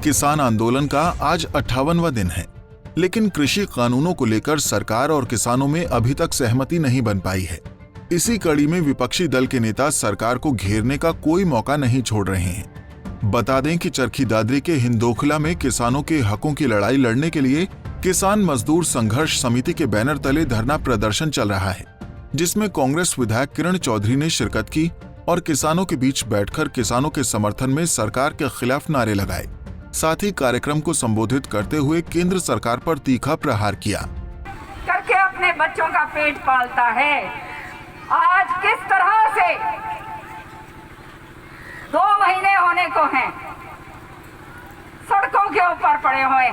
किसान आंदोलन का आज 58वां दिन है, लेकिन कृषि कानूनों को लेकर सरकार और किसानों में अभी तक सहमति नहीं बन पाई है। इसी कड़ी में विपक्षी दल के नेता सरकार को घेरने का कोई मौका नहीं छोड़ रहे हैं। बता दें कि चरखी दादरी के हिंदोखला में किसानों के हकों की लड़ाई लड़ने के लिए किसान मजदूर संघर्ष समिति के बैनर तले धरना प्रदर्शन चल रहा है, जिसमें कांग्रेस विधायक किरण चौधरी ने शिरकत की और किसानों के बीच बैठकर किसानों के समर्थन में सरकार के खिलाफ नारे लगाए। साथ ही कार्यक्रम को संबोधित करते हुए केंद्र सरकार पर तीखा प्रहार किया। करके अपने बच्चों का पेट पालता है, आज किस तरह से 2 महीने होने को हैं, सड़कों के ऊपर पड़े हुए,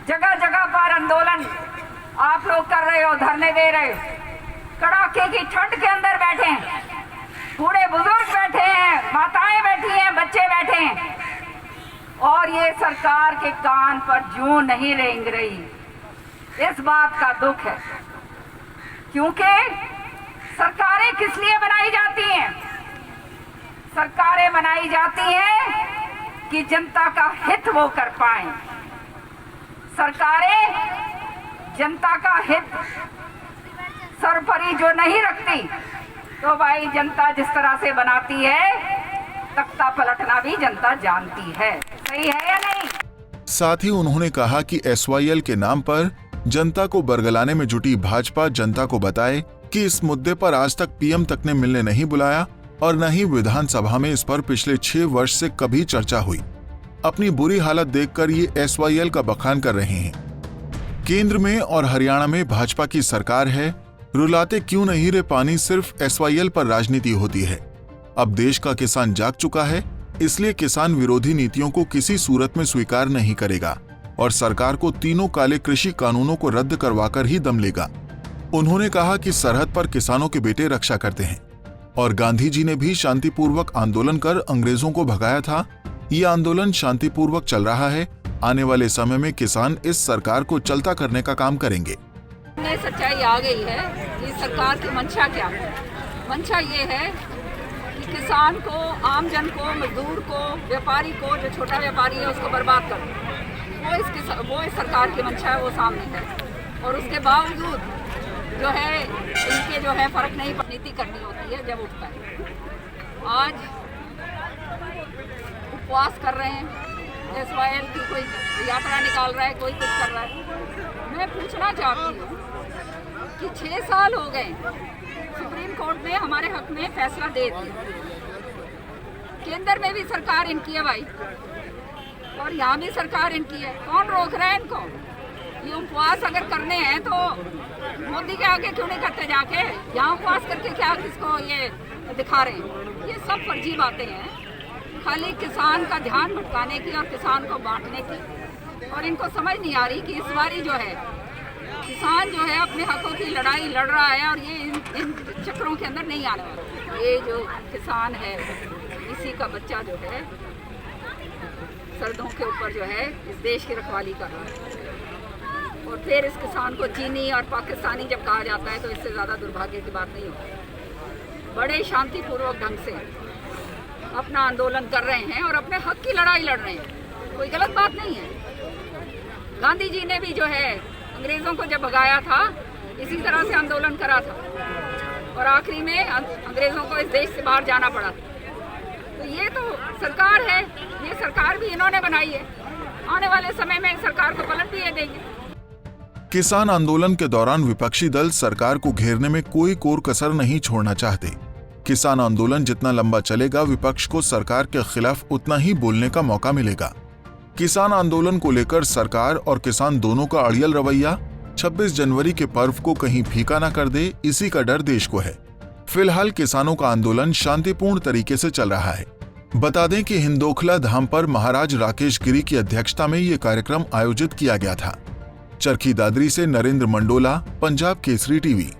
जगह जगह पर आंदोलन आप लोग कर रहे हो, धरने दे रहे हो, कड़ाके की ठंड के अंदर बैठे हैं, बूढ़े बुजुर्ग बैठे हैं, माताएं बैठी हैं, बच्चे बैठे हैं, और ये सरकार के कान पर जूं नहीं रेंग रही। इस बात का दुख है, क्योंकि सरकारें किस लिए बनाई जाती हैं? सरकारें बनाई जाती हैं कि जनता का हित वो कर पाए। सरकारें जनता का हित सरपरी जो नहीं रखती, तो भाई जनता जिस तरह से बनाती है, तख्ता पलटना भी जनता जानती है। सही है या नहीं? साथ ही उन्होंने कहा कि SYL के नाम पर जनता को बरगलाने में जुटी भाजपा जनता को बताए कि इस मुद्दे पर आज तक PM तक ने मिलने नहीं बुलाया और न ही विधानसभा में इस पर पिछले 6 वर्ष से कभी चर्चा हुई। अपनी बुरी हालत देखकर ये SYL का बखान कर रहे हैं। केंद्र में और हरियाणा में भाजपा की सरकार है, रुलाते क्यों नहीं रे पानी, सिर्फ SYL पर राजनीति होती है। अब देश का किसान जाग चुका है, इसलिए किसान विरोधी नीतियों को किसी सूरत में स्वीकार नहीं करेगा और सरकार को तीनों काले कृषि कानूनों को रद्द करवाकर ही दम लेगा। उन्होंने कहा कि सरहद पर किसानों के बेटे रक्षा करते हैं और गांधी जी ने भी शांतिपूर्वक आंदोलन कर अंग्रेजों को भगाया था। ये आंदोलन शांतिपूर्वक चल रहा है। आने वाले समय में किसान इस सरकार को चलता करने का काम करेंगे। सच्चाई आ गई है कि सरकार की मंशा क्या है। मंशा ये है कि किसान को, आम जन को, मजदूर को, व्यापारी को, जो छोटा व्यापारी है उसको बर्बाद कर, वो इस सरकार की मंशा है, वो सामने है। और उसके बावजूद जो है इनके जो है फर्क नहीं, नीति करनी होती है जब उठता है। आज उपवास कर रहे हैं, SYL की कोई यात्रा निकाल रहा है, कोई कुछ कर रहा है। मैं पूछना चाहती हूँ कि 6 साल हो गए, सुप्रीम कोर्ट ने हमारे हक में फैसला दे दिया, केंद्र में भी सरकार इनकी है भाई, और यहाँ भी सरकार इनकी है। कौन रोक रहा है इनको? ये उपवास अगर करने हैं तो मोदी के आगे क्यों नहीं करते जाके? यहाँ उपवास करके क्या किसको ये दिखा रहे हैं? ये सब फर्जी बातें हैं, खाली किसान का ध्यान भटकाने की और किसान को बांटने की। और इनको समझ नहीं आ रही कि इस बारी जो है किसान जो है अपने हकों की लड़ाई लड़ रहा है और ये इन चक्करों के अंदर नहीं आने वाला। ये जो किसान है, इसी का बच्चा जो है सरहदों के ऊपर जो है इस देश की रखवाली कर रहा है। और फिर इस किसान को चीनी और पाकिस्तानी जब कहा जाता है तो इससे ज़्यादा दुर्भाग्य की बात नहीं होती। बड़े शांतिपूर्वक ढंग से अपना आंदोलन कर रहे हैं और अपने हक की लड़ाई लड़ रहे हैं, कोई गलत बात नहीं है। गांधी जी ने भी जो है अंग्रेज़ों को जब भगाया था, इसी तरह से आंदोलन करा था और आखिरी में अंग्रेज़ों को इस देश से बाहर जाना पड़ा। तो ये तो सरकार है, ये सरकार भी इन्होंने बनाई है। आने वाले समय में सरकार को पलट भी ये देंगे। किसान आंदोलन के दौरान विपक्षी दल सरकार को घेरने में कोई कोर कसर नहीं छोड़ना चाहते। किसान आंदोलन जितना लंबा चलेगा, विपक्ष को सरकार के खिलाफ उतना ही बोलने का मौका मिलेगा। किसान आंदोलन को लेकर सरकार और किसान दोनों का अड़ियल रवैया 26 जनवरी के पर्व को कहीं फीका न कर दे, इसी का डर देश को है। फिलहाल किसानों का आंदोलन शांतिपूर्ण तरीके से चल रहा है। बता दें कि हिंदोखला धाम पर महाराज राकेश गिरी की अध्यक्षता में ये कार्यक्रम आयोजित किया गया था। चरखी दादरी से नरेंद्र मंडोला, पंजाब केसरी टीवी।